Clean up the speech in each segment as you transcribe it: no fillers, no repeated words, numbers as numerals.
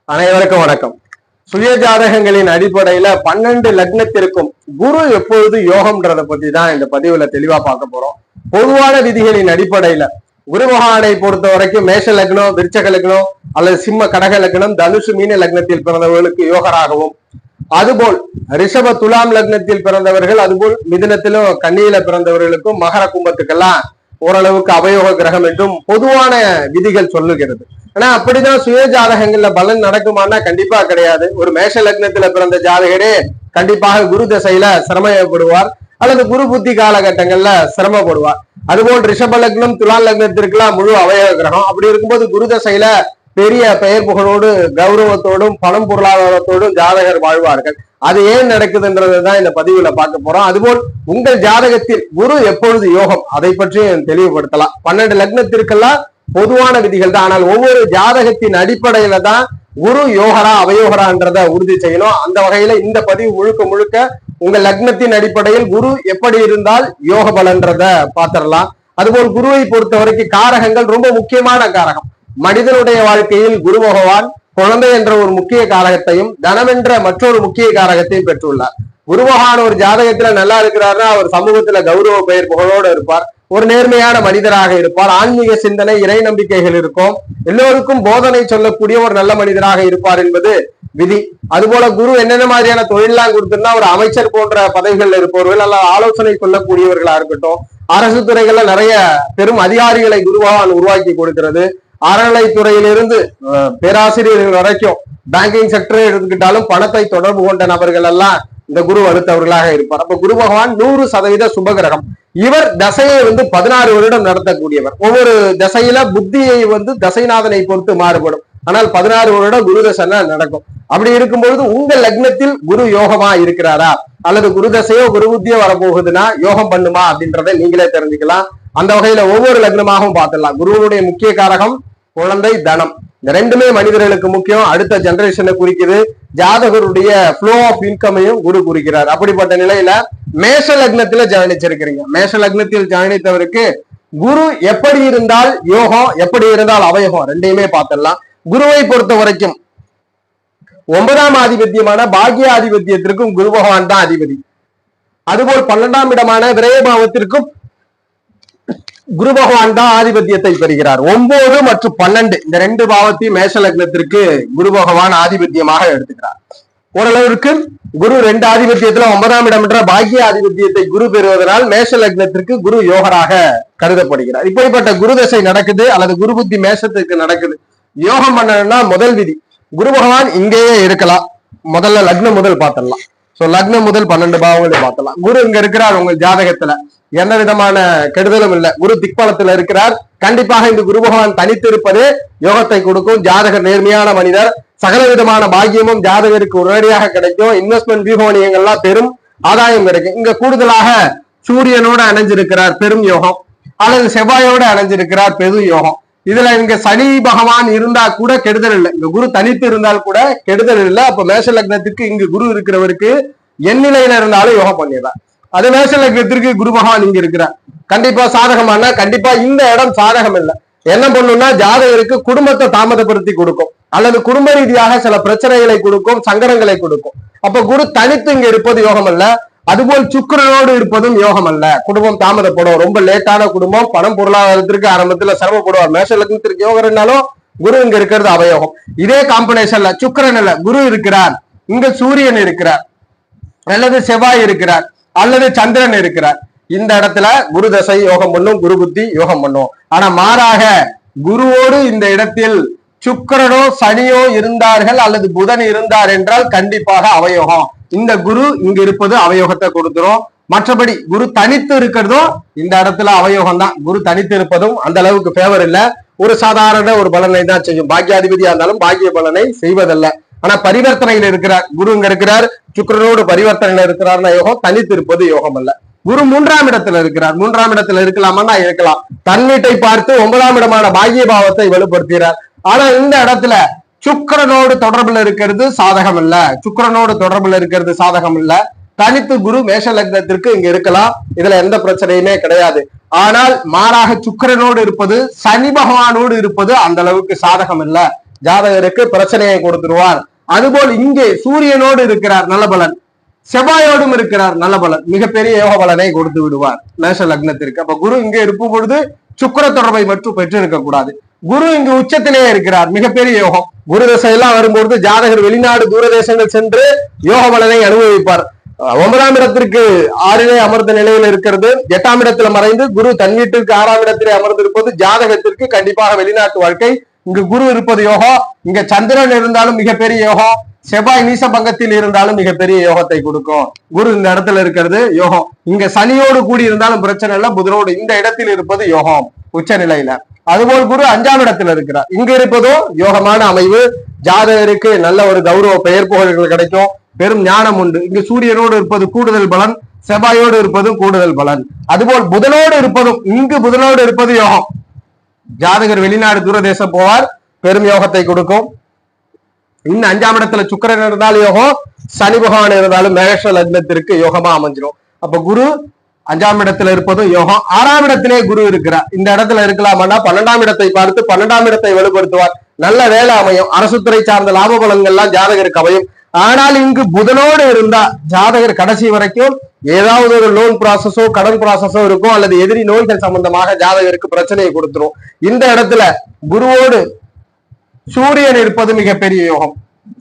அனைவருக்கும் வணக்கம். சுய ஜாதகங்களின் அடிப்படையில 12 லக்னத்திற்கும் குரு எப்பொழுது யோகம்ன்றத பத்தி தான் இந்த பதிவுல தெளிவா பார்க்க போறோம். பொதுவான விதிகளின் அடிப்படையில குரு பகவானை பொறுத்த வரைக்கும் மேஷ லக்னம், விருச்சக லக்னம் அல்லது சிம்ம கடக லக்னம், தனுசு மீன லக்னத்தில் பிறந்தவர்களுக்கு யோகராகவும், அதுபோல் ரிஷப துலாம் லக்னத்தில் பிறந்தவர்கள், அதுபோல் மிதுனத்திலும் கன்னியில பிறந்தவர்களுக்கும் மகர கும்பத்துக்கெல்லாம் ஓரளவுக்கு அவயோக கிரகம் என்றும் பொதுவான விதிகள் சொல்லுகிறது. ஆனா அப்படிதான் சுய ஜாதகங்கள்ல பலன் நடக்குமானா கண்டிப்பா கிடையாது. ஒரு மேஷ லக்னத்துல பிறந்த ஜாதகரே கண்டிப்பாக குரு தசையில சிரமப்படுவார் அல்லது குரு புத்தி காலகட்டங்கள்ல சிரமப்படுவார். அதுபோல் ரிஷப லக்னம், துலாம் லக்னத்திற்கெல்லாம் முழு அவயோக கிரகம். அப்படி இருக்கும்போது குரு தசையில பெரிய பெயர் புகழோடு கௌரவத்தோடும் பணம் பொருளாதாரத்தோடும் ஜாதகர் வாழ்வார்கள். அது ஏன் நடக்குதுன்றதுதான் இந்த பதிவுல பார்க்க போறோம். அதுபோல் உங்கள் ஜாதகத்தில் குரு எப்பொழுது யோகம் அதை பற்றியும் தெளிவுபடுத்தலாம். 12 லக்னத்திற்கெல்லாம் பொதுவான விதிகள் தான். ஆனால் ஒவ்வொரு ஜாதகத்தின் அடிப்படையில தான் குரு யோகரா அவயோகரான்றத உறுதி செய்யணும். அந்த வகையில இந்த பதிவு முழுக்க முழுக்க உங்க லக்னத்தின் அடிப்படையில் குரு எப்படி இருந்தால் யோக பலன்றத பாத்திரலாம். அதுபோல் குருவை பொறுத்த வரைக்கும் காரகங்கள் ரொம்ப முக்கியமான காரகம். மனிதனுடைய வாழ்க்கையில் குரு பகவான் குழந்தை என்ற ஒரு முக்கிய காரகத்தையும் தனம் என்ற மற்றொரு முக்கிய காரகத்தையும் பெற்றுள்ளார். குரு பகவான் ஒரு ஜாதகத்துல நல்லா இருக்கிறாருன்னா அவர் சமூகத்துல கௌரவ பெயர் புகழோடு இருப்பார், ஒரு நேர்மையான மனிதராக இருப்பார், ஆன்மீக சிந்தனை இறை நம்பிக்கைகள் இருக்கும், எல்லோருக்கும் போதனை சொல்லக்கூடிய ஒரு நல்ல மனிதராக இருப்பார் என்பது விதி. அதுபோல குரு என்னென்ன மாதிரியான தொழிலெல்லாம் கொடுத்திருந்தா ஒரு அமைச்சர் போன்ற பதவிகள் இருப்பவர்கள் அல்ல ஆலோசனை சொல்லக்கூடியவர்களா இருக்கட்டும், அரசு துறைகள்ல நிறைய பெரும் அதிகாரிகளை குரு பகவான் உருவாக்கி கொடுக்கிறது. அறநிலைத்துறையிலிருந்து பேராசிரியர்கள் வரைக்கும் பேங்கிங் செக்டரை எடுத்துக்கிட்டாலும் பணத்தை தொடர்பு கொண்ட நபர்கள் எல்லாம் இந்த குரு அடுத்தவர்களாக இருப்பார். அப்ப குரு பகவான் 100% சுபகிரகம். இவர் தசையை 16 வருடம் நடத்தக்கூடியவர். ஒவ்வொரு தசையில புத்தியை தசைநாதனை பொறுத்து மாறுபடும். ஆனால் 16 வருடம் குரு தசை நடக்கும். அப்படி இருக்கும்பொழுது உங்கள் லக்னத்தில் குரு யோகமா இருக்கிறாரா அல்லது குரு தசையோ குரு புத்தியோ வரப்போகுதுன்னா யோகம் பண்ணுமா அப்படின்றத நீங்களே தெரிஞ்சுக்கலாம். அந்த வகையில ஒவ்வொரு லக்னமாகவும் பார்த்துடலாம். குருவனுடைய முக்கிய காரகம் குழந்தை, தனம். இந்த ரெண்டுமே மனிதர்களுக்கு முக்கியம். அடுத்த ஜெனரேஷனை குறிக்குது. ஜாதகருடைய ஃப்ளோ ஆஃப் இன்கமையும் குரு குறிக்கிறார். அப்படிப்பட்ட நிலையில மேஷ லக்னத்துல ஜனனிச்சிருக்கிறீங்க. மேஷ லக்னத்தில் ஜனனித்தவருக்கு குரு எப்படி இருந்தால் யோகம், எப்படி இருந்தால் அவயோகம் ரெண்டையுமே பார்த்துடலாம். குருவை பொறுத்த வரைக்கும் 9ஆம் ஆதிபத்தியமான பாக்கிய ஆதிபத்தியத்திற்கும் குரு பகவான் தான் அதிபதி. அதுபோல் 12ஆம் இடமான விரயபாவத்திற்கும் குரு பகவான் தான் ஆதிபத்தியத்தை பெறுகிறார். 9 மற்றும் 12 இந்த 2 பாவத்தையும் மேஷ லக்னத்திற்கு குரு பகவான் ஆதிபத்தியமாக எடுத்துக்கிறார். ஓரளவிற்கு குரு 2 ஆதிபத்தியத்துல 9ஆம் இடம் என்ற பாக்கிய ஆதிபத்தியத்தை குரு பெறுவதனால் மேஷ லக்னத்திற்கு குரு யோகராக கருதப்படுகிறார். இப்படிப்பட்ட குரு தசை நடக்குது அல்லது குரு புத்தி மேஷத்துக்கு நடக்குது. யோகம் பண்ணணும்னா முதல் விதி குரு பகவான் இங்கேயே இருக்கலாம். முதல்ல லக்னம் முதல் பார்த்துடலாம். சோ லக்னம் முதல் 12 பாவங்களையும் பார்த்தலாம். குரு இங்க இருக்கிறார் உங்க ஜாதகத்துல, எந்த விதமான கெடுதலும் இல்லை. குரு திக்பலத்துல இருக்கிறார். கண்டிப்பாக இந்த குரு பகவான் தனித்து இருப்பது யோகத்தை கொடுக்கும். ஜாதகர் நேர்மையான மனிதர், சகல விதமான பாக்கியமும் ஜாதகருக்கு உடனடியாக கிடைக்கும். இன்வெஸ்ட்மெண்ட் வியூகங்கள்லாம் பெரும் ஆதாயம் கிடைக்கும். இங்க கூடுதலாக சூரியனோட அணைஞ்சிருக்கிறார், பெரும் யோகம், அல்லது செவ்வாயோட அணைஞ்சிருக்கிறார், பெரு யோகம். இதுல இங்க சனி பகவான் இருந்தா கூட கெடுதல் இல்லை. இங்க குரு தனித்து இருந்தால் கூட கெடுதல் இல்லை. அப்ப மேஷ லக்னத்துக்கு இங்கு குரு இருக்கிறவருக்கு எந்நிலையில இருந்தாலும் யோகம் பண்ணிடுறார். அது மேஷ லக்னத்திற்கு குரு பகவான் இங்க இருக்கிறார். கண்டிப்பா சாதகமானா கண்டிப்பா இந்த இடம் சாதகம் இல்லை. என்ன பண்ணும்னா ஜாதகருக்கு குடும்பத்தை தாமதப்படுத்தி கொடுக்கும் அல்லது குடும்ப ரீதியாக சில பிரச்சனைகளை கொடுக்கும், சங்கடங்களை கொடுக்கும். அப்ப குரு தனித்து இங்க இருப்பது யோகம் அல்ல. அதுபோல் சுக்கிரனோடு இருப்பதும் யோகம் அல்ல. குடும்பம் தாமதப்படும், ரொம்ப லேட்டான குடும்பம், பணம் பொருளாதாரத்திற்கு ஆரம்பத்துல சிரமப்படுவார். மேஷ லக்னத்திற்கு யோகம் இருந்தாலும் குரு இங்க இருக்கிறது அவயோகம். இதே காம்பினேஷன்ல சுக்கிரன் இல்ல குரு இருக்கிறார், இங்க சூரியன் இருக்கிறார் அல்லது செவ்வாய் இருக்கிறார் அல்லது சந்திரன் இருக்கிறார். இந்த இடத்துல குரு தசை யோகம் பண்ணும், குரு புத்தி யோகம் பண்ணும். ஆனா மாறாக குருவோடு இந்த இடத்தில் சுக்கிரனோ சனியோ இருந்தார்கள் அல்லது புதன் இருந்தார் என்றால் கண்டிப்பாக அவயோகம். இந்த குரு இங்க இருப்பது அவயோகத்தை கொடுத்துரும். மற்றபடி குரு தனித்து இருக்கிறதும் இந்த இடத்துல அவயோகம் தான். குரு தனித்து இருப்பதும் அந்த அளவுக்கு ஃபேவர் இல்லை. ஒரு சாதாரண ஒரு பலனை தான் செய்யும். பாக்கியாதிபதியா இருந்தாலும் பாக்கிய பலனை செய்வதல்ல. ஆனா பரிவர்த்தனையில் இருக்கிறார். குரு இங்க இருக்கிறார், சுக்கிரனோடு பரிவர்த்தனையில இருக்கிறார்னா யோகம், தனித்து இருப்பது யோகம் அல்ல. குரு 3ஆம் இடத்துல இருக்கிறார். 3ஆம் இடத்துல இருக்கலாமா இருக்கலாம். தன் வீட்டை பார்த்து 9ஆம் இடமான பாக்கிய பாவத்தை வலுப்படுத்துகிறார். ஆனா இந்த இடத்துல சுக்கிரனோடு தொடர்புல இருக்கிறது சாதகம் இல்ல. சுக்கிரனோடு தொடர்புல இருக்கிறது சாதகம் இல்ல. தனித்து குரு மேஷ லக்னத்திற்கு இங்க இருக்கலாம். இதுல எந்த பிரச்சனையுமே கிடையாது. ஆனால் மாறாக சுக்கிரனோடு இருப்பது, சனி பகவானோடு இருப்பது அந்த அளவுக்கு சாதகம் இல்ல. ஜாதகருக்கு பிரச்சனையை கொடுத்துருவார். அதுபோல் இங்கே சூரியனோடு இருக்கிறார், நல்ல பலன். செவ்வாயோடும் இருக்கிறார், நல்ல பலன். மிகப்பெரிய யோக பலனை கொடுத்து விடுவார் மேஷ லக்னத்திற்கு. அப்ப குரு இங்கே இருக்கும் பொழுது சுக்கிர தொடர்பை மட்டும் பெற்றிருக்க கூடாது. குரு இங்கு உச்சத்திலே இருக்கிறார், மிகப்பெரிய யோகம். குரு தசையெல்லாம் வரும்பொழுது ஜாதகர் வெளிநாடு தூரதேசங்கள் சென்று யோக பலனை அனுபவிப்பார். 9ஆம் இடத்திற்கு 6லே அமர்ந்த நிலையில் இருக்கிறது. 8ஆம் இடத்துல மறைந்து குரு தன் வீட்டிற்கு 6ஆம் இடத்திலே அமர்ந்திருப்பது ஜாதகத்திற்கு கண்டிப்பாக வெளிநாட்டு வாழ்க்கை. இங்கு குரு இருப்பது யோகம். இங்க சந்திரன் இருந்தாலும் மிகப்பெரிய யோகம். செவ்வாய் நீச பங்கத்தில் இருந்தாலும் மிகப்பெரிய யோகத்தை கொடுக்கும். குரு இந்த இடத்துல இருக்கிறது யோகம். இங்க சனியோடு கூடி இருந்தாலும் பிரச்சனை இல்லை. புதனோடு இந்த இடத்தில் இருப்பது யோகம் உச்ச நிலையில. அதுபோல் குரு 5ஆம் இடத்துல இருக்கிறார். இங்க இருப்பதும் யோகமான அமைவு. ஜாதகருக்கு நல்ல ஒரு கௌரவ பெயர் புகழ்கள் கிடைக்கும். பெரும் ஞானம் உண்டு. இங்கு சூரியனோடு இருப்பது கூடுதல் பலன், செவ்வாயோடு இருப்பதும் கூடுதல் பலன். அதுபோல் புதனோடு இருப்பதும், இங்கு புதனோடு இருப்பது யோகம். ஜாதகர் வெளிநாடு தூரதேசம் போவார், பெரும் யோகத்தை கொடுக்கும். இன்னும் 5ஆம் இடத்துல சுக்கிரன் இருந்தாலும் யோகம், சனி பகவான் இருந்தாலும் மேஷ லக்னத்திற்கு யோகமா அமைஞ்சிரும். அப்ப குரு 5ஆம் இடத்துல இருப்பதும் யோகம். 6ஆம் இடத்திலே குரு இருக்கிறார். இந்த இடத்துல இருக்கலாம்னா 12ஆம் இடத்தை பார்த்து 12ஆம் இடத்தை வலுப்படுத்துவார். நல்ல வேலை அமையும். அரசுத்துறை சார்ந்த லாப பலன்கள்லாம் ஜாதகருக்கு அமையும். ஆனால் இங்கு புதனோடு இருந்தா ஜாதகர் கடைசி வரைக்கும் ஏதாவது ஒரு லோன் ப்ராசஸோ கடன் ப்ராசஸோ இருக்கும், அல்லது எதிரி நோய்கள் சம்பந்தமாக ஜாதகருக்கு பிரச்சனையை கொடுத்துரும். இந்த இடத்துல குருவோடு சூரியன் இருப்பது மிகப்பெரிய யோகம்.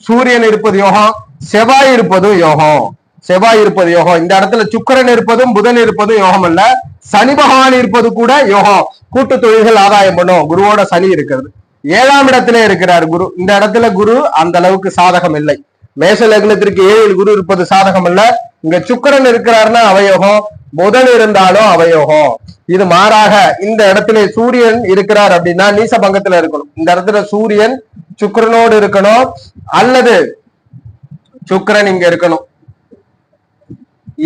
சூரியன் இருப்பது யோகம், செவ்வாய் இருப்பது யோகம். செவ்வாய் இருப்பது யோகம். இந்த இடத்துல சுக்கிரன் இருப்பதும் புதன் இருப்பதும் யோகம் அல்ல. சனி பகவான் இருப்பது கூட யோகம். கூட்டு தொழில்கள் ஆதாயம் பண்ணும். குருவோட சனி இருக்கிறது. 7ஆம் இடத்திலே இருக்கிறார் குரு. இந்த இடத்துல குரு அந்த அளவுக்கு சாதகம் இல்லை. மேஷ லக்னத்திற்கு 7இல் குரு இருப்பது சாதகம் அல்ல. இங்க சுக்கிரன் இருக்கிறார்னா அவயோகம், புதன் இருந்தாலும் அவயோகம். இது மாறாக இந்த இடத்துல சூரியன் இருக்கிறார் அப்படின்னா நீச பங்கத்துல இருக்கணும். இந்த இடத்துல சூரியன் சுக்கிரனோடு இருக்கணும், அல்லது சுக்கிரன் இங்க இருக்கணும்.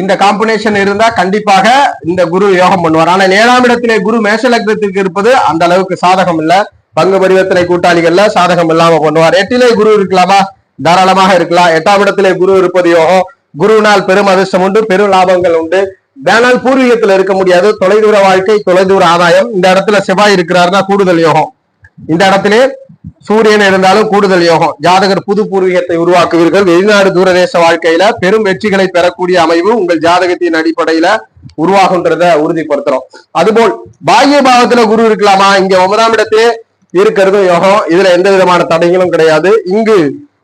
இந்த காம்பினேஷன் இருந்தா கண்டிப்பாக இந்த குரு யோகம் பண்ணுவார். ஆனால் 7ஆம் இடத்திலே குரு மேஷ லக்னத்திற்கு இருப்பது அந்த அளவுக்கு சாதகம் இல்ல. பங்கு பரிவர்த்தனை கூட்டாளிகள்ல சாதகம் இல்லாம பண்ணுவார். 8லே குரு இருக்கலாமா? தாராளமாக இருக்கலாம். 8ஆம் இடத்திலே குரு இருப்பது யோகம். குருவினால் பெரும் அதிர்ஷ்டம் உண்டு, பெரும் லாபங்கள் உண்டு. ஆனால் பூர்வீகத்துல இருக்க முடியாது. தொலைதூர வாழ்க்கை, தொலைதூர ஆதாயம். இந்த இடத்துல செவ்வாய் இருக்கிறார்னா கூடுதல் யோகம். இந்த இடத்திலே சூரியன் இருந்தாலும் கூடுதல் யோகம். ஜாதகர் புது பூர்வீகத்தை உருவாக்குவீர்கள். வெளிநாடு தூரதேச வாழ்க்கையில பெரும் வெற்றிகளை பெறக்கூடிய அமைவு உங்கள் ஜாதகத்தின் அடிப்படையில உருவாகுன்றத உறுதிப்படுத்துறோம். அதுபோல் பாக்கிய பாவத்துல குரு இருக்கலாமா? இங்க 9ஆம் இடத்திலே இருக்கிறது யோகம். இதுல எந்த விதமான தடைகளும் கிடையாது. இங்கு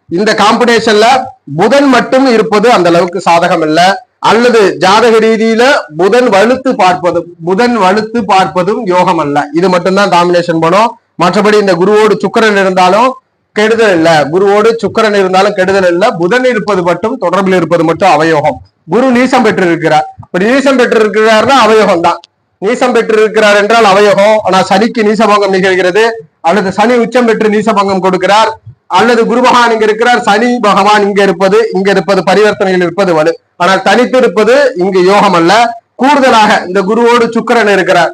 இந்த காம்பினேஷன்ல புதன் மட்டும் இருப்பது அந்த அளவுக்கு சாதகம் இல்லை. அல்லது ஜாதக ரீதியில புதன் வலுத்து பார்ப்பதும் யோகம் அல்ல. இது மட்டும்தான் காம்பினேஷன் பண்ணும். மற்றபடி இந்த குருவோடு சுக்கிரன் இருந்தாலும் கெடுதல் இல்ல. குருவோடு சுக்கிரன் இருந்தாலும் கெடுதல் இல்ல. புதன் இருப்பது மட்டும், தொடர்பில் இருப்பது மட்டும் அவயோகம். குரு நீசம் பெற்று இருக்கிறார். இப்படி நீசம் பெற்று இருக்கிறார்னா அவயோகம் தான். நீசம் பெற்று இருக்கிறார் என்றால் அவயோகம். ஆனா சனிக்கு நீசபங்கம் நிகழ்கிறது, அல்லது சனி உச்சம் பெற்று நீசபங்கம் கொடுக்கிறார், அல்லது குரு பகவான் இங்க இருக்கிறார், சனி பகவான் இங்க இருப்பது பரிவர்த்தனையில் இருப்பது வலு. ஆனால் தனித்து இருப்பது இங்கு யோகம் அல்ல. கூடுதலாக இந்த குருவோடு சுக்கிரன் இருக்கிறார்.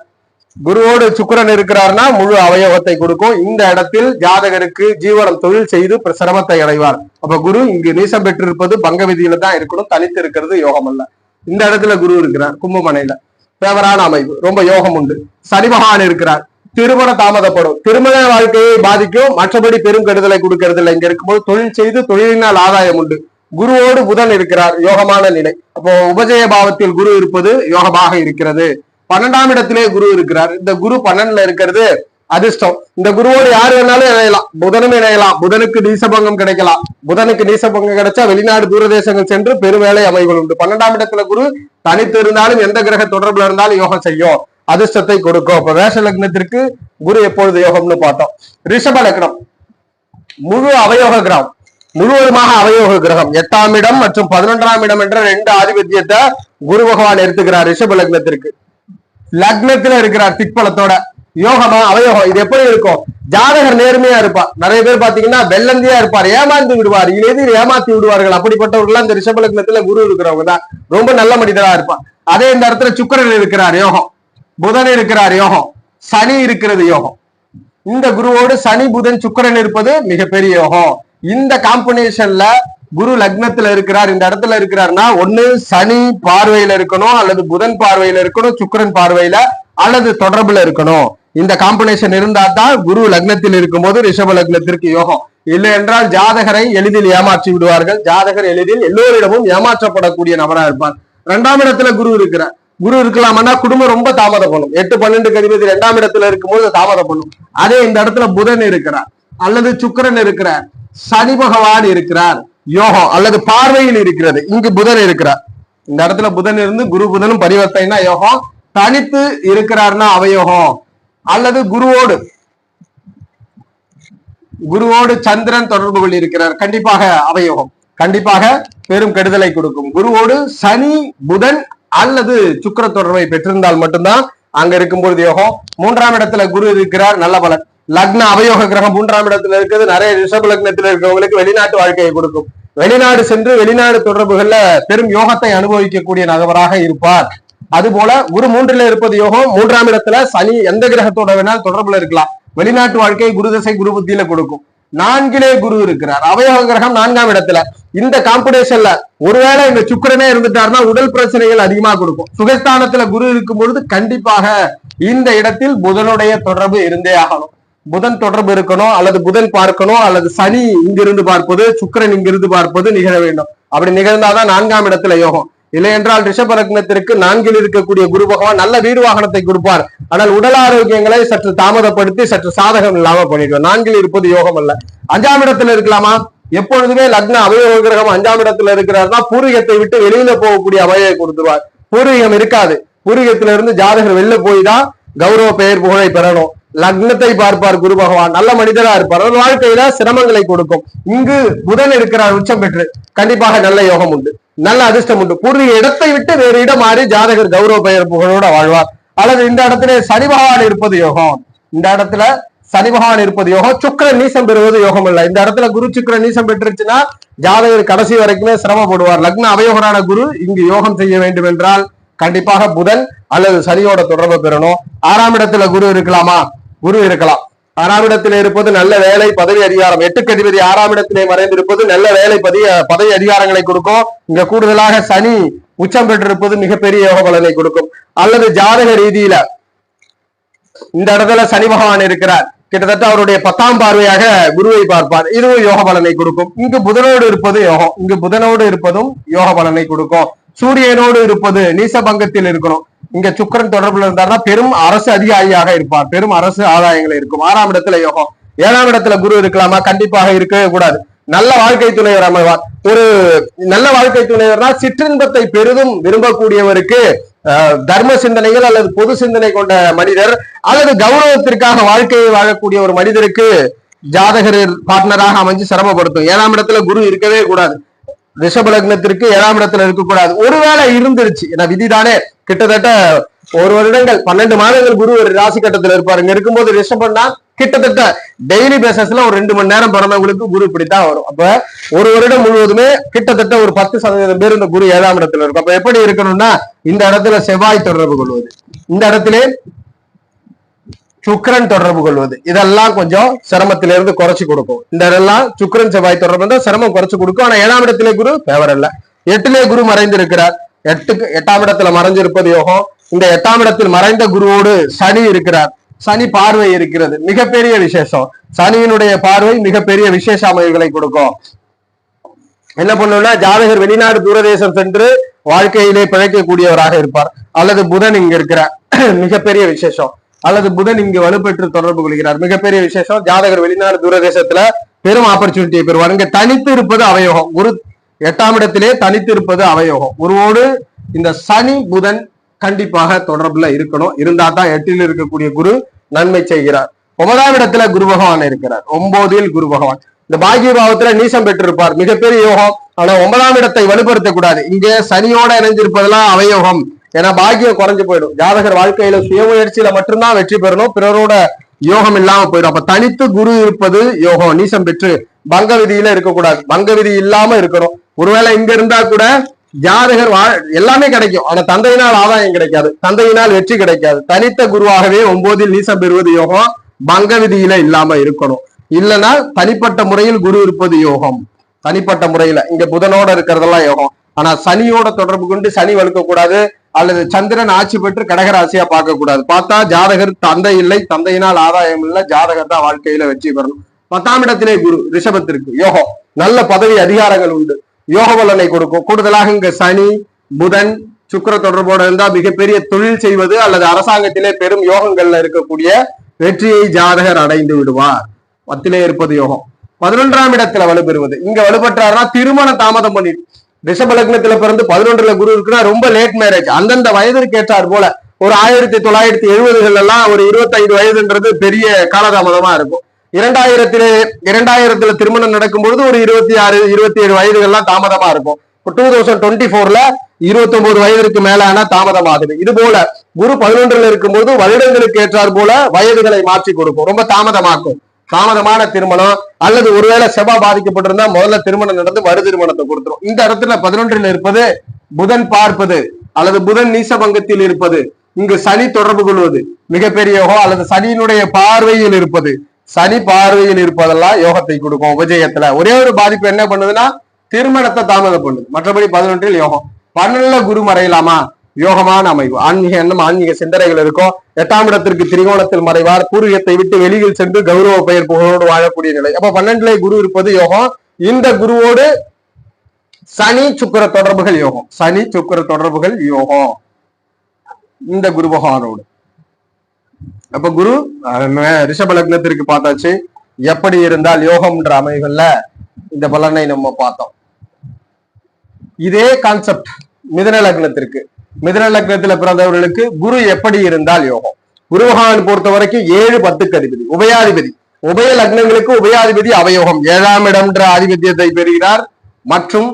குருவோடு சுக்கிரன் இருக்கிறார்னா முழு அவயோகத்தை கொடுக்கும். இந்த இடத்தில் ஜாதகருக்கு ஜீவனம் தொழில் செய்து சிரமத்தை அடைவார். அப்ப குரு இங்கு நீசம் பெற்றிருப்பது பங்க விதியில தான் இருக்கணும். தனித்து இருக்கிறது யோகம் அல்ல. இந்த இடத்துல குரு இருக்கிறார் கும்பமனையில, பேவரான அமைப்பு, ரொம்ப யோகம் உண்டு. சனி பகவான் இருக்கிறார். திருமண தாமதப்படும், திருமண வாழ்க்கையை பாதிக்கும். மற்றபடி பெரும் கெடுதலை கொடுக்கறது இல்லை. இங்க இருக்கும்போது தொழில் செய்து தொழிலினால் ஆதாயம் உண்டு. குருவோடு புதன் இருக்கிறார், யோகமான நிலை. அப்போ உபஜய பாவத்தில் குரு இருப்பது யோகமாக இருக்கிறது. 12ஆம் இடத்திலே குரு இருக்கிறார். இந்த குரு 12ல இருக்கிறது அதிர்ஷ்டம். இந்த குருவோடு யாரு வேணாலும் இணையலாம், புதனும் இணையலாம். புதனுக்கு நீசபங்கம் கிடைக்கலாம். புதனுக்கு நீசபங்கம் கிடைச்சா வெளிநாடு தூரதேசங்கள் சென்று பெருவேளை அமைவுகள் உண்டு. 12ஆம் இடத்துல குரு தனித்து இருந்தாலும் எந்த கிரக தொடர்புல இருந்தாலும் யோகம் செய்யும், அதிர்ஷ்டத்தை கொடுக்கும். இப்ப மேஷ லக்னத்திற்கு குரு எப்பொழுது யோகம்னு பார்த்தோம். ரிஷப லக்னம் முழு அவயோக கிரகம், முழுவதுமாக அவயோக கிரகம். 8ஆம் இடம் மற்றும் 11ஆம் இடம் என்ற 2 ஆதிபத்தியத்தை குரு பகவான் எடுத்துக்கிறார். ரிஷப லக்னத்திற்கு லக்னத்துல இருக்கிறார் திக்பலத்தோட. யோகமா அவயோகம். இது எப்படி இருக்கும்? ஜாதகர் நேர்மையா இருப்பார். நிறைய பேர் பாத்தீங்கன்னா வெள்ளந்தியா இருப்பார், ஏமாந்து விடுவார், எதிர் ஏமாத்தி விடுவார்கள். அப்படிப்பட்டவர்கள் இந்த ரிஷப லக்னத்துல குரு இருக்கிறவங்க தான் ரொம்ப நல்ல மனிதரா இருப்பார். அதே இந்த இடத்துல சுக்கிரன் இருக்கிறார் யோகம், புதன் இருக்கிறார் யோகம், சனி இருக்கிறது யோகம். இந்த குருவோடு சனி புதன் சுக்கிரன் இருப்பது மிகப்பெரிய யோகம். இந்த காம்பினேஷன்ல குரு லக்னத்துல இருக்கிறார், இந்த இடத்துல இருக்கிறார்னா ஒண்ணு சனி பார்வையில இருக்கணும், அல்லது புதன் பார்வையில இருக்கணும், சுக்கிரன் பார்வையில அல்லது தொடர்புல இருக்கணும். இந்த காம்பினேஷன் இருந்தா தான் குரு லக்னத்தில் இருக்கும்போது ரிஷப லக்னத்திற்கு யோகம். இல்லை என்றால் ஜாதகரை எளிதில் ஏமாற்றி விடுவார்கள். ஜாதகர் எளிதில் எல்லோரிடமும் ஏமாற்றப்படக்கூடிய நபரா இருப்பார். 2ஆம் இடத்துல குரு இருக்கிறார். குரு இருக்கலாம்னா குடும்பம் ரொம்ப தாமதம் பண்ணும். 8, 12 அதிபதி 2ஆம் இடத்துல இருக்கும்போது தாமதம் பண்ணும். அதே இந்த இடத்துல புதன் இருக்கிறார் அல்லது சுக்கிரன் இருக்கிறார், சனி பகவான் இருக்கிறார், யோகம் அல்லது பார்வையில் இருக்கிறது. இங்கு புதன் இருக்கிறார். இந்த இடத்துல புதன் இருந்து குரு புதனும் பரிவர்த்தனைனா யோகம். தனித்து இருக்கிறார்னா அவயோகம். அல்லது குருவோடு சந்திரன் தொடர்பு கொள்ளி இருக்கிறார், கண்டிப்பாக அவயோகம், கண்டிப்பாக பெரும் கெடுதலை கொடுக்கும். குருவோடு சனி புதன் அல்லது சுக்கிர தொடர்பை பெற்றிருந்தால் மட்டும்தான் அங்க இருக்கும்போது யோகம். 3ஆம் இடத்துல குரு இருக்கிறார், நல்ல பலன். லக்ன அவயோக கிரகம் 3ஆம் இடத்துல இருக்கிறது நிறைய ரிஷப லக்னத்தில் இருக்கிறவங்களுக்கு வெளிநாட்டு வாழ்க்கையை கொடுக்கும். வெளிநாடு சென்று வெளிநாடு தொடர்புகள்ல பெரும் யோகத்தை அனுபவிக்கக்கூடிய நபராக இருப்பார். அது போல குரு 3ல இருப்பது யோகம். 3ஆம் இடத்துல சனி எந்த கிரகத்தோட வேணாலும் தொடர்புல இருக்கலாம். வெளிநாட்டு வாழ்க்கை குரு தசை குரு புத்தியில கொடுக்கும். 4லே குரு இருக்கிறார், அவயோக கிரகம் 4ஆம் இடத்துல. இந்த காம்படிஷன்ல ஒருவேளை இந்த சுக்கிரனே இருந்துட்டாருன்னா உடல் பிரச்சனைகள் அதிகமா கொடுக்கும். சுகஸ்தானத்துல குரு இருக்கும் பொழுது கண்டிப்பாக இந்த இடத்தில் புதனுடைய தொடர்பு இருந்தே ஆகணும். புதன் தொடர்பு இருக்கணும், அல்லது புதன் பார்க்கணும், அல்லது சனி இங்கிருந்து பார்ப்பது, சுக்கிரன் இங்கிருந்து பார்ப்பது நிகழ வேண்டும். அப்படி நிகழ்ந்தாதான் 4ஆம் இடத்துல யோகம். இல்லை என்றால் ரிஷப லக்னத்திற்கு 4ல் இருக்கக்கூடிய குரு பகவான் நல்ல வீடு வாகனத்தை கொடுப்பார். ஆனால் உடல் ஆரோக்கியங்களை சற்று தாமதப்படுத்தி சற்று சாதகம் இல்லாம பண்ணிடுவார். 4ல் இருப்பது யோகம் அல்ல. 5ஆம் இடத்துல இருக்கலாமா? எப்பொழுதுமே லக்ன அவயோக கிரகம் 5ஆம் இடத்துல இருக்கிறார்னா பூர்வீகத்தை விட்டு வெளியில போகக்கூடிய அமையை கொடுத்துருவார். பூர்வீகம் இருக்காது. பூர்வீகத்தில இருந்து ஜாதகர் வெளில போய் தான் கௌரவ பெயர் புகழை பெறணும். லக்னத்தை பார்ப்பார் குரு பகவான், நல்ல மனிதரா இருப்பார், வாழ்க்கையில சிரமங்களை கொடுக்கும். இங்கு புதன் இருக்கிறார் உச்சம் பெற்று, கண்டிப்பாக நல்ல யோகம் உண்டு, நல்ல அதிர்ஷ்டம் உண்டு. பூர்வீக இடத்தை விட்டு வேறு இடம் மாறி ஜாதகர் கௌரவ பெயர் புகழோட வாழ்வார். அல்லது இந்த இடத்துல சனி பகவான் இருப்பது யோகம். இந்த இடத்துல சனி பகவான் இருப்பது யோகம். சுக்கிரன் நீசம் பெறுவது யோகம் இல்ல. இந்த இடத்துல குரு சுக்கிரன் நீசம் பெற்றுச்சுன்னா ஜாதகர் கடைசி வரைக்குமே சிரமப்படுவார். லக்ன அவயோகரான குரு இங்கு யோகம் செய்ய வேண்டும் என்றால் கண்டிப்பாக புதன் அல்லது சனியோட தொடர்பு பெறணும். 6ஆம் இடத்துல குரு இருக்கலாமா? குரு இருக்கலாம். 6ஆம் இடத்திலே இருப்பது நல்ல வேலை, பதவி, அதிகாரம். 8க்கு அதிபதி 6ஆம் இடத்திலே மறைந்திருப்பது நல்ல வேலை, பதவி, அதிகாரங்களை கொடுக்கும். இங்க கூடுதலாக சனி உச்சம் பெற்றிருப்பது மிகப்பெரிய யோக பலனை கொடுக்கும். அல்லது ஜாதக ரீதியில இந்த இடத்துல சனி பகவான் இருக்கிறார், கிட்டத்தட்ட அவருடைய 10ஆம் பார்வையாக குருவை பார்ப்பார், இதுவும் யோக பலனை கொடுக்கும். இங்கு புதனோடு இருப்பது யோகம். இங்கு புதனோடு இருப்பதும் யோக பலனை கொடுக்கும். சூரியனோடு இருப்பது நீசபங்கத்தில் இருக்கணும். இங்க சுக்கிரன் தொடர்புல இருந்தாருன்னா பெரும் அரசு அதிகாரியாக இருப்பார், பெரும் அரசு ஆதாயங்கள் இருக்கும். 6ஆம் இடத்துல யோகம். 7ஆம் இடத்துல குரு இருக்கலாமா? கண்டிப்பாக இருக்கவே கூடாது. நல்ல வாழ்க்கை துணைவர் அமைவார். ஒரு நல்ல வாழ்க்கை துணைவர்னா சிற்றின்பத்தை பெரிதும் விரும்பக்கூடியவருக்கு, தர்ம சிந்தனைகள் அல்லது பொது சிந்தனை கொண்ட மனிதர், அல்லது கௌரவத்திற்காக வாழ்க்கையை வாழக்கூடிய ஒரு மனிதருக்கு ஜாதகர் பார்ட்னராக அமைஞ்சு சிரமப்படுத்தும். 7ஆம் இடத்துல குரு இருக்கவே கூடாது. ரிஷப லக்னத்திற்கு 7ஆம் இடத்துல இருக்கக்கூடாது. ஒருவேளை இருந்துருச்சு, ஏன்னா விதிதானே. கிட்டத்தட்ட 1 வருடங்கள் 12 மாதங்கள் குரு ஒரு ராசி கட்டத்துல இருப்பாரு. இங்க இருக்கும்போது ரிஷபம்னா கிட்டத்தட்ட டெய்லி பேசஸ்ல ஒரு 2 மணி நேரம் பிறந்தவங்களுக்கு குரு இப்படித்தான் வரும். அப்ப 1 வருடம் முழுவதுமே கிட்டத்தட்ட ஒரு 10% பேர் இந்த குரு 7ஆம் இடத்துல இருக்கும். அப்ப எப்படி இருக்கணும்னா இந்த இடத்துல செவ்வாய் தொடர்பு கொள்வது, இந்த இடத்துல சுக்கிரன் தொடர்பு கொள்வது, இதெல்லாம் கொஞ்சம் சிரமத்திலிருந்து குறைச்சு கொடுக்கும். இந்த இதெல்லாம் சுக்கிரன் செவ்வாய் தொடர்பு தான் சிரமம் குறைச்சு கொடுக்கும். ஆனா 7ஆம் இடத்திலே குரு ஃபேவர் அல்ல. 8லே குரு மறைந்து இருக்கிறார். 8ஆம் இடத்துல மறைஞ்சிருப்பது யோகம். இந்த 8ஆம் இடத்தில் மறைந்த குருவோடு சனி இருக்கிறார். சனி பார்வை இருக்கிறது, மிகப்பெரிய விசேஷம். சனியினுடைய பார்வை மிகப்பெரிய விசேஷ அமைவுகளை கொடுக்கும். என்ன பண்ணும்னா ஜாதகர் வெளிநாடு தூரதேசம் சென்று வாழ்க்கையிலே பிழைக்கக்கூடியவராக இருப்பார். அல்லது புதன் இங்க இருக்கிறார், மிகப்பெரிய விசேஷம். அல்லது புதன் இங்கு வலுப்பெற்று தொடர்பு கொள்கிறார், மிகப்பெரிய விசேஷம். ஜாதகர் வெளிநாடு தூரதேசத்துல பெரும் ஆப்பர்ச்சுனிட்டியை பெறுவார். இங்க தனித்து இருப்பது அவயோகம். குரு 8ஆம் இடத்திலே தனித்து இருப்பது அவயோகம். குருவோடு இந்த சனி புதன் கண்டிப்பாக தொடர்புல இருக்கணும். இருந்தா தான் 8ல் இருக்கக்கூடிய குரு நன்மை செய்கிறார். 9ஆம் இடத்துல குரு பகவான் இருக்கிறார். 9ல் குரு பகவான் இந்த பாக்கிய பாவத்துல நீசம் பெற்றிருப்பார், மிகப்பெரிய யோகம். ஆனா 9ஆம் இடத்தை வலுப்படுத்த கூடாது. இங்க சனியோட இணைஞ்சிருப்பதெல்லாம் அவயோகம். ஏன்னா பாக்கியம் குறைஞ்சு போயிடும். ஜாதகர் வாழ்க்கையில சுயமுயற்சியில மட்டும்தான் வெற்றி பெறணும், பிறரோட யோகம் இல்லாம போயிடும். அப்ப தனித்து குரு இருப்பது யோகம். நீசம் பெற்று பங்க விதியில இருக்கக்கூடாது, பங்க விதி இல்லாம இருக்கணும். ஒருவேளை இங்க இருந்தா கூட ஜாதகர் எல்லாமே கிடைக்கும், ஆனா தந்தையினால் ஆதாயம் கிடைக்காது, தந்தையினால் வெற்றி கிடைக்காது. தனித்த குருவாகவே 9ல் நீசம் பெறுவது யோகம். பங்க விதியில இல்லாம இருக்கணும். இல்லைன்னா தனிப்பட்ட முறையில் குரு இருப்பது யோகம். தனிப்பட்ட முறையில இங்க புதனோட இருக்கிறதெல்லாம் யோகம். ஆனா சனியோட தொடர்பு கொண்டு சனி வலுக்க கூடாது, அல்லது சந்திரன் ஆட்சி பெற்று கடகராசியா பார்க்க கூடாது. பார்த்தா ஜாதகர் தந்தை இல்லை, தந்தையினால் ஆதாயம் இல்லை, ஜாதகர் தான் வாழ்க்கையில வெற்றி பெறணும். 10ஆம் இடத்திலே குரு ரிஷபத்திற்கு யோகம், நல்ல பதவி அதிகாரங்கள் உண்டு, யோக பலனை கொடுக்கும். கூடுதலாக இங்க சனி புதன் சுக்கிர தொடர்போடு இருந்தா மிகப்பெரிய தொழில் செய்வது அல்லது அரசாங்கத்திலே பெரும் யோகங்கள்ல இருக்கக்கூடிய வெற்றியை ஜாதகர் அடைந்து விடுவார். 10லே இருப்பது யோகம். 11ஆம் இடத்துல வலுப்பெறுவது, இங்க வலுப்பெற்றாருன்னா திருமண தாமதம் பண்ணிட்டு, ரிஷப லக்னத்துல பிறந்து 11ல குரு இருக்குன்னா ரொம்ப லேட் மேரேஜ். அந்தந்த வயதிற்கு ஏற்றார் போல ஒரு 1970கள் எல்லாம் ஒரு 25 வயதுன்றது பெரிய காலதாமதமா இருக்கும். 2000ல திருமணம் நடக்கும் பொழுது ஒரு 26 27 வயதுகள்லாம் தாமதமா இருக்கும். 2024ல 29 வயதிற்கு மேலான தாமதம் ஆகுது. இது போல குரு 11ல இருக்கும்போது வருடங்களுக்கு ஏற்றார் போல வயதுகளை மாற்றி கொடுக்கும், ரொம்ப தாமதமாக்கும். தாமதமான திருமணம் அல்லது ஒருவேளை செவ்வாய் பாதிக்கப்பட்டிருந்தா முதல்ல திருமணம் நடந்து மறு திருமணத்தை கொடுத்துரும். இந்த இடத்துல 11ல இருப்பது புதன் பார்ப்பது அல்லது புதன் நீசபங்கத்தில் இருப்பது, இங்கு சனி தொடர்பு கொள்வது மிகப்பெரிய யோகம், அல்லது சனியினுடைய பார்வையில் இருப்பது, சனி பார்வையில் இருப்பதெல்லாம் யோகத்தை கொடுக்கும். உபஜயத்துல ஒரே ஒரு பாதிப்பு என்ன பண்ணுதுன்னா திருமணத்தை தாமதம் பண்ணுது, மற்றபடி 11ல் யோகம். 12ல குரு மறையலாமா? யோகமான அமைவு, ஆன்மீக எண்ணம் ஆன்மீக சிந்தனைகள் இருக்கும். 8ஆம் இடத்திற்கு திரிகோணத்தில் மறைவார், பூர்வீகத்தை விட்டு வெளியில் சென்று கௌரவ பெயர் புகழோடு வாழக்கூடிய நிலை. அப்ப 12லே குரு இருப்பது யோகம். இந்த குருவோடு சனி சுக்கிர தொடர்புகள் யோகம், சனி சுக்கிர தொடர்புகள் யோகம் இந்த குரு பகவானோடு. அப்ப குரு ரிஷப லக்னத்திற்கு பார்த்தாச்சு. எப்படி இருந்தால் யோகம்ன்ற அமைவுகள்ல இந்த பலனை நம்ம பார்த்தோம். இதே கான்செப்ட் மிதுன லக்னத்திற்கு, மிதுன லக்னத்துல பிறந்தவர்களுக்கு குரு எப்படி இருந்தால் யோகம். குரு பகவான் பொறுத்த வரைக்கும் 7 10க்கு அதிபதி, உபயாதிபதி. உபய லக்னங்களுக்கு உபயாதிபதி அவயோகம், 7ஆம் இடம்ன்ற ஆதிபத்தியத்தை பெறுகிறார் மற்றும்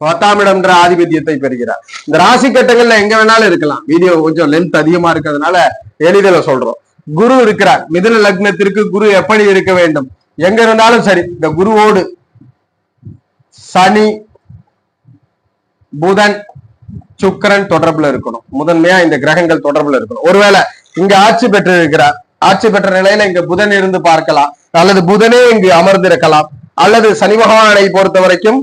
10ஆம் இடம்ன்ற ஆதிபத்தியத்தை பெறுகிறார். இந்த ராசி கட்டங்கள்ல எங்க வேணாலும் இருக்கலாம், வீடியோ கொஞ்சம் லென்த் அதிகமா இருக்கிறதுனால எளிதில் சொல்றோம். குரு இருக்கிறார், மிதுன லக்னத்திற்கு குரு எப்படி இருக்க வேண்டும்? எங்க இருந்தாலும் சரி இந்த குருவோடு சனி புதன் சுக்கிரன் தொடர்புல இருக்கணும். முதன்மையா இந்த கிரகங்கள் தொடர்புல இருக்கணும். ஒருவேளை இங்க ஆட்சி பெற்று இருக்கிறார், ஆட்சி பெற்ற நிலையில இங்க புதன் இருந்து பார்க்கலாம், அல்லது புதனே இங்கு அமர்ந்திருக்கலாம், அல்லது சனி பகவானை பொறுத்த வரைக்கும்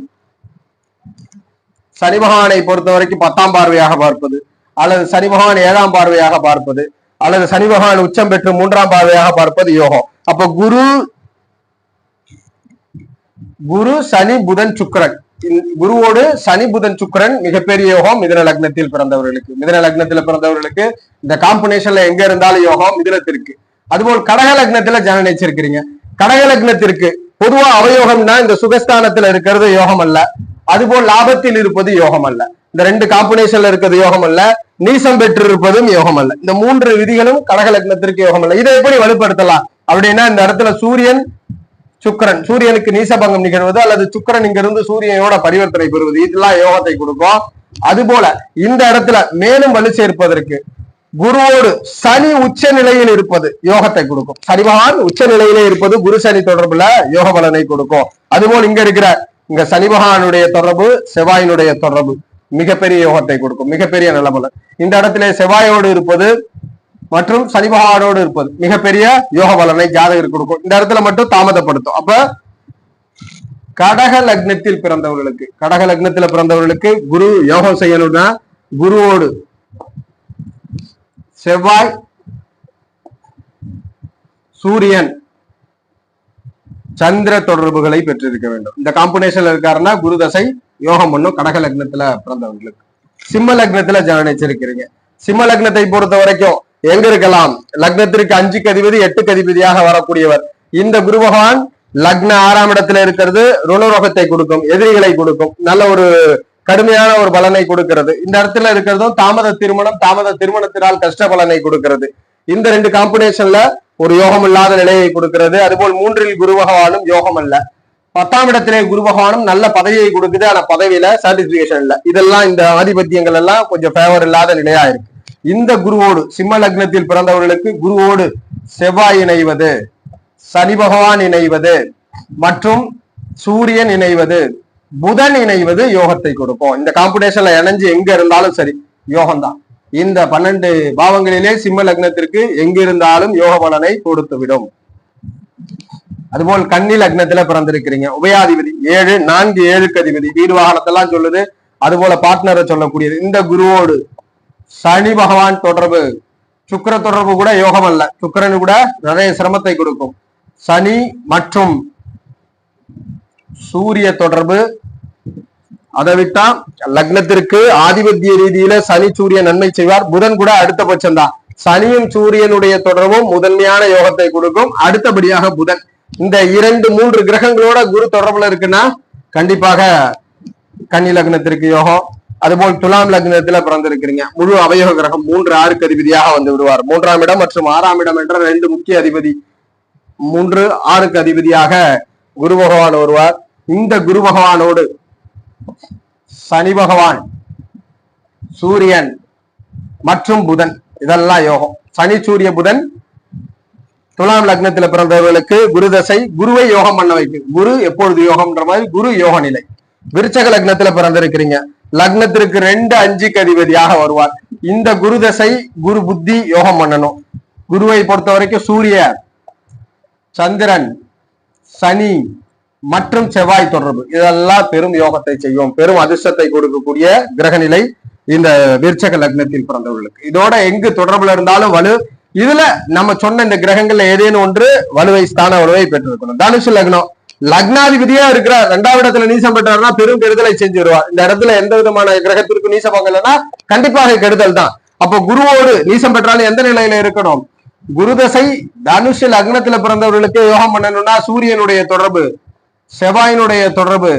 10ஆம் பார்வையாக பார்ப்பது, அல்லது சனி பகவான் 7ஆம் பார்வையாக பார்ப்பது, அல்லது சனி பகவான் உச்சம் பெற்று 3ஆம் பார்வையாக பார்ப்பது யோகம். அப்ப குரு சனி புதன் சுக்கிரன், குருவோடு சனி புதன் சுக்கிரன் மிகப்பெரிய யோகம் மிதுன லக்னத்தில் பிறந்தவர்களுக்கு. மிதுன லக்னத்துல பிறந்தவர்களுக்கு இந்த காம்பினேஷன்ல எங்க இருந்தாலும் யோகம் மிதுனத்திற்கு. அதுபோல் கடக லக்னத்துல ஜனனம் வச்சிருக்கிறீங்க, கடக லக்னத்திற்கு பொதுவா அவயோகம்னா இந்த சுகஸ்தானத்துல இருக்கிறது யோகம் அல்ல, அதுபோல் லாபத்தில் இருப்பது யோகம் அல்ல, இந்த 2 காம்பினேஷன்ல இருக்கிறது யோகம் அல்ல, நீசம் பெற்று இருப்பதும் யோகம் அல்ல. இந்த 3 விதிகளும் கடக லக்னத்திற்கு யோகம் அல்ல. இதை எப்படி வலுப்படுத்தலாம் அப்படின்னா இந்த இடத்துல சூரியன் சுக்கிரன், சூரியனுக்கு நீசபங்கம் நிகழ்வது அல்லது சுக்கிரன் இங்கிருந்து சூரியனோட பரிவர்த்தனை பெறுவது, இதெல்லாம் யோகத்தை கொடுக்கும். அதுபோல இந்த இடத்துல மேலும் வலு சேர்ப்பதற்கு குருவோடு சனி உச்ச நிலையில் இருப்பது யோகத்தை கொடுக்கும். சனி பகவான் உச்ச நிலையிலே இருப்பது குரு சனி தொடர்புல யோக பலனை கொடுக்கும். அதுபோல் இங்க இருக்கிற இங்க சனி பகவானுடைய தொடர்பு செவ்வாயினுடைய தொடர்பு மிகப்பெரிய யோகத்தை கொடுக்கும், மிகப்பெரிய நலபலன். இந்த இடத்துல செவ்வாயோடு இருப்பது மற்றும் சனி பகவானோடு இருப்பது மிகப்பெரிய யோக பலனை ஜாதகர் கொடுக்கும். இந்த இடத்துல மட்டும் தாமதப்படுத்தும். அப்ப கடக லக்னத்தில் பிறந்தவர்களுக்கு குரு யோகம் செய்யணும்னா குருவோடு செவ்வாய் சூரியன் சந்திர தொடர்புகளை பெற்றிருக்க வேண்டும். இந்த காம்பினேஷன்ல இருக்காருன்னா குரு தசை யோகம் பண்ணும் கடக லக்னத்துல பிறந்தவர்களுக்கு. சிம்ம லக்னத்துல ஜனனிச்சிருக்கிறீங்க, சிம்ம லக்னத்தை பொறுத்த வரைக்கும் எங்க இருக்கலாம்? லக்னத்திற்கு 5க்கு அதிபதி 8க்கு அதிபதியாக வரக்கூடியவர் இந்த குரு பகவான். லக்ன 6ஆம் இடத்துல இருக்கிறது ருணரோகத்தை கொடுக்கும், எதிரிகளை கொடுக்கும், நல்ல ஒரு கடுமையான ஒரு பலனை கொடுக்கிறது. இந்த இடத்துல இருக்கிறதும் தாமத திருமணத்தினால் கஷ்ட பலனை கொடுக்கிறது. இந்த 2 காம்பினேஷன்ல ஒரு யோகம் இல்லாத நிலையை கொடுக்கிறது. அதுபோல் 3ல் குரு பகவானும் யோகம் அல்ல. 10ஆம் இடத்திலே குரு பகவானும் நல்ல பதவியை கொடுக்குது, ஆனா பதவியில சர்டிபிகேஷன் இல்ல. இதெல்லாம் இந்த ஆதிபத்தியங்கள் எல்லாம் கொஞ்சம் ஃபேவர் இல்லாத நிலையா இருக்கு. இந்த குருவோடு சிம்ம லக்னத்தில் பிறந்தவர்களுக்கு குருவோடு செவ்வாய் இணைவது, சனி பகவான் இணைவது மற்றும் சூரியன் இணைவது, புதன் இணைவது யோகத்தை கொடுக்கும். இந்த காம்பினேஷன்ல இணைஞ்சு எங்க இருந்தாலும் சரி யோகம்தான். இந்த 12 பாவங்களிலே சிம்ம லக்னத்திற்கு எங்க இருந்தாலும் யோக பலனை கொடுத்து விடும். அதுபோல் கன்னி லக்னத்துல பிறந்திருக்கிறீங்க, உபயாதிபதி 4 7க்கு அதிபதி, வீடு வாகனத்தெல்லாம் சொல்லுது. அதுபோல பார்ட்னரை சொல்லக்கூடியது. இந்த குருவோடு சனி பகவான் தொடர்பு. சுக்கிர தொடர்பு கூட யோகம் அல்ல, சுக்கிரனு கூட நிறைய சிரமத்தை கொடுக்கும். சனி மற்றும் சூரிய தொடர்பு. அதை விட்டா லக்னத்திற்கு ஆதிபத்திய ரீதியில சனி சூரியன் நன்மை செய்வார். புதன் கூட அடுத்த பட்சம்தான். சனியும் சூரியனுடைய தொடர்பும் முதன்மையான யோகத்தை கொடுக்கும். அடுத்தபடியாக புதன். இந்த 2-3 கிரகங்களோட குரு தொடர்புல இருக்குன்னா கண்டிப்பாக கன்னி லக்னத்திற்கு யோகம். அதுபோல் துலாம் லக்னத்துல பிறந்திருக்கிறீங்க, முழு அவயோக கிரகம் 3-6க்கு அதிபதியாக வந்து விடுவார். 3ஆம் இடம் மற்றும் 6ஆம் இடம் என்ற 2 முக்கிய அதிபதி, 3-6க்கு அதிபதியாக குரு பகவான் வருவார். இந்த குரு பகவானோடு சனி பகவான், சூரியன் மற்றும் புதன், இதெல்லாம் யோகம். சனி சூரிய புதன் துலாம் லக்னத்துல பிறந்தவர்களுக்கு குரு தசை குருவை யோகம் பண்ண வைக்கும். குரு எப்பொழுது யோகம்ன்ற மாதிரி குரு யோக நிலை. விருச்சக லக்னத்துல பிறந்திருக்கிறீங்க, லக்னத்திற்கு 2-5க்கு அதிபதியாக வருவார். இந்த குரு தசை குரு புத்தி யோகம் பண்ணணும். குருவை பொறுத்த வரைக்கும் சூரிய, சந்திரன், சனி மற்றும் செவ்வாய் தொடர்பு, இதெல்லாம் பெரும் யோகத்தை செய்யும், பெரும் அதிர்ஷ்டத்தை கொடுக்கக்கூடிய கிரகநிலை இந்த விருச்சக லக்னத்தில் பிறந்தவர்களுக்கு. இதோட எங்கு தொடர்புல இருந்தாலும் வலு. இதுல நம்ம சொன்ன இந்த கிரகங்கள்ல ஏதேனும் ஒன்று வலுவை, ஸ்தான வலுவை பெற்றிருக்கணும். தனுசு லக்னம், லக்னாதிபதியா இருக்கிறார், 2வது இடத்துல நீசம் பெற்றார்னா பெரும் கெடுதலை செஞ்சு வருவார். இந்த இடத்துல எந்த விதமான கிரகத்திற்கு நீசம் இல்லைன்னா கண்டிப்பாக கெடுதல் தான். அப்போ குருவோடு நீசம் பெற்றாலும் எந்த நிலையில இருக்கணும்? குருதசை தனுஷு லக்னத்துல பிறந்தவர்களுக்கு யோகம் பண்ணணும்னா சூரியனுடைய தொடர்பு, செவ்வாயினுடைய தொடர்பு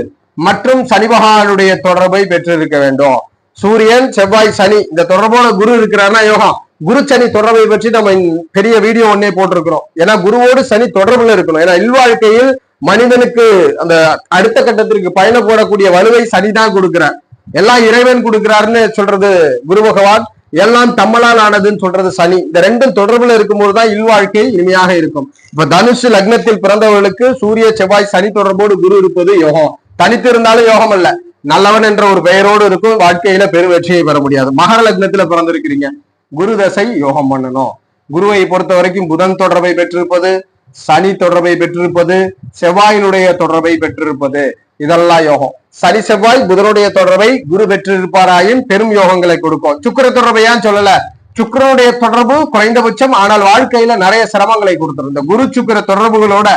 மற்றும் சனி பகவானுடைய தொடர்பை பெற்றிருக்க வேண்டும். சூரியன், செவ்வாய், சனி இந்த தொடர்போட குரு இருக்கிறார்னா யோகம். குரு சனி தொடர்பை பற்றி நம்ம பெரிய வீடியோ ஒன்னே போட்டிருக்கிறோம். ஏன்னா குருவோடு சனி தொடர்புல இருக்கணும். ஏன்னா இல்வாழ்க்கையில் மனிதனுக்கு அந்த அடுத்த கட்டத்திற்கு பயணம் போடக்கூடிய வலுவை சனிதான் கொடுக்கிறார். எல்லாம் இறைவன் கொடுக்கிறாருன்னு சொல்றது குரு பகவான், எல்லாம் தம்மலால் ஆனதுன்னு சொல்றது சனி. இந்த 2ம் தொடர்புல இருக்கும்போதுதான் இல்வாழ்க்கை இனிமையாக இருக்கும். இப்ப தனுஷு லக்னத்தில் பிறந்தவர்களுக்கு சூரிய, செவ்வாய், சனி தொடர்போடு குரு இருப்பது யோகம். தனித்து இருந்தாலும் யோகம் அல்ல, நல்லவன் என்ற ஒரு பெயரோடு இருக்கும், வாழ்க்கையில பெரு வெற்றியை பெற முடியாது. மகர லக்னத்துல பிறந்திருக்கிறீங்க, குரு தசை யோகம் பண்ணணும். குருவை பொறுத்த வரைக்கும் புதன் தொடர்பை பெற்றிருப்பது, சனி தொடர்பை பெற்றிருப்பது, செவ்வாயினுடைய தொடர்பை பெற்றிருப்பது, இதெல்லாம் யோகம். சனி செவ்வாய் புதனுடைய தொடர்பை குரு பெற்றிருப்பாராயின் பெரும் யோகங்களை கொடுக்கும். சுக்கிர தொடர்பை ஏன் சொல்லல? சுக்கிரனுடைய தொடர்பு குறைந்தபட்சம், ஆனால் வாழ்க்கையில நிறைய சிரமங்களை கொடுத்துரும். இந்த குரு சுக்கிர தொடர்புகளோட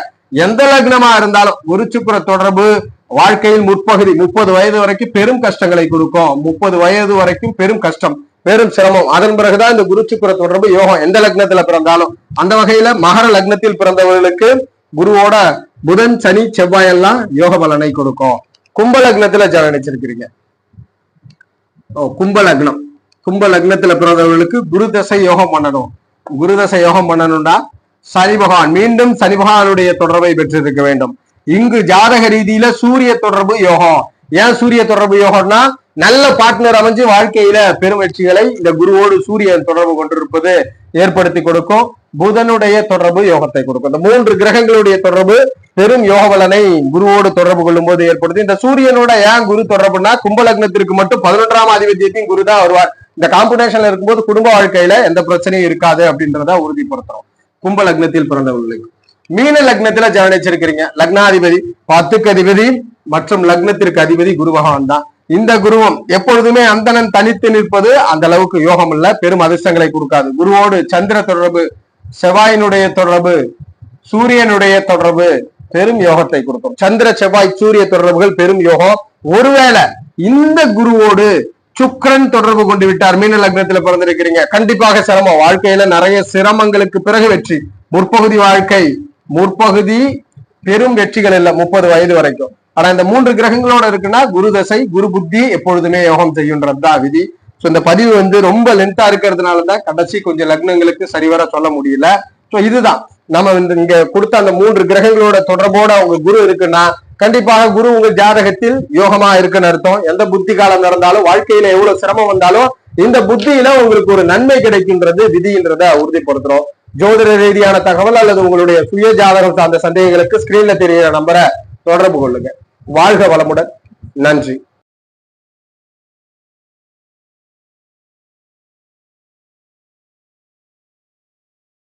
எந்த லக்னமா இருந்தாலும் குரு சுக்கிர தொடர்பு வாழ்க்கையில் முற்பகுதி 30 வயது வரைக்கும் பெரும் கஷ்டங்களை கொடுக்கும். 30 வயது வரைக்கும் பெரும் கஷ்டம், பெரும் சிரமம். அதன் பிறகுதான் இந்த குரு சுக்கிர தொடர்பு யோகம் எந்த லக்னத்துல பிறந்தாலும். அந்த வகையில மகர லக்னத்தில் பிறந்தவர்களுக்கு குருவோட புதன், சனி, செவ்வாய் எல்லாம் யோக பலனை கொடுக்கும். கும்ப லக்னத்துல ஜனனிச்சிருக்கிறீங்க, கும்ப லக்னம், கும்ப லக்னத்துல பிறந்தவர்களுக்கு குரு தசை யோகம் பண்ணணும். குரு தசை யோகம் பண்ணணும்னா சனி பகவான், மீண்டும் சனி பகவானுடைய தொடர்பை பெற்றிருக்க வேண்டும். இங்கு ஜாதக ரீதியில சூரிய தொடர்பு யோகம். ஏன் சூரிய தொடர்பு யோகம்னா நல்ல பார்ட்னர் அமைஞ்சு வாழ்க்கையில பெரும் வெற்றிகளை இந்த குருவோடு சூரியன் தொடர்பு கொண்டிருப்பது ஏற்படுத்தி கொடுக்கும். புதனுடைய தொடர்பு யோகத்தை கொடுக்கும். இந்த 3 கிரகங்களுடைய தொடர்பு பெரும் யோக பலனை குருவோடு தொடர்பு கொள்ளும் போது ஏற்படுத்தி. இந்த சூரியனோட ஏன் குரு தொடர்புனா கும்ப லக்னத்திற்கு மட்டும் 11ஆம் ஆதிபத்தியத்தையும் குரு தான் வருவார். இந்த காம்படிஷன்ல இருக்கும்போது குடும்ப வாழ்க்கையில எந்த பிரச்சனையும் இருக்காது அப்படின்றத உறுதிப்படுத்துறோம் கும்ப லக்னத்தில் பிறந்தவர்களுக்கு. மீன லக்னத்துல ஜனனிச்சிருக்கிறீங்க, லக்னாதிபதி 10க்கு அதிபதி மற்றும் லக்னத்திற்கு அதிபதி குரு பகவான் தான். இந்த குருவம் எப்பொழுதுமே அந்தணன் தனித்து நிற்பது அந்த அளவுக்கு யோகம் இல்ல, பெரும் அதிர்ஷ்டங்களை கொடுக்காது. குருவோடு சந்திர தொடர்பு, செவ்வாயினுடைய தொடர்பு, சூரியனுடைய தொடர்பு பெரும் யோகத்தை கொடுக்கும். சந்திர, செவ்வாய், சூரிய தொடர்புகள் பெரும் யோகம். ஒருவேளை இந்த குருவோடு சுக்கிரன் தொடர்பு கொண்டு விட்டார், மீன லக்னத்துல பிறந்திருக்கிறீங்க, கண்டிப்பாக சிரமம். வாழ்க்கையில நிறைய சிரமங்களுக்கு பிறகு வெற்றி. முற்பகுதி வாழ்க்கை, முற்பகுதி பெரும் வெற்றிகள் இல்ல 30 வயது வரைக்கும். ஆனா இந்த 3 கிரகங்களோட இருக்குன்னா குரு தசை, குரு புத்தி எப்பொழுதுமே யோகம் செய்யுன்றதுதான் விதி. சோ இந்த பதிவு ரொம்ப லென்த்தா இருக்கிறதுனாலதான் கடைசி கொஞ்சம் லக்னங்களுக்கு சரிவர சொல்ல முடியல. சோ இதுதான் நம்ம இங்க கொடுத்த அந்த 3 கிரகங்களோட தொடர்போட அவங்க குரு இருக்குன்னா கண்டிப்பாக குரு உங்க ஜாதகத்தில் யோகமா இருக்குன்னு அர்த்தம். எந்த புத்தி காலம் நடந்தாலும், வாழ்க்கையில எவ்வளவு சிரமம் வந்தாலும் இந்த புத்தியில உங்களுக்கு ஒரு நன்மை கிடைக்கின்றது விதின்றத உறுதிப்படுத்துறோம். ஜோதிட ரீதியான தகவல் அல்லது உங்களுடைய சுய ஜாதகம் சார்ந்த சந்தேகங்களுக்கு ஸ்கிரீன்ல தெரிகிற நம்பரை தொடர்பு கொள்ளுங்க. வாழ்க வளமுடன். நன்றி.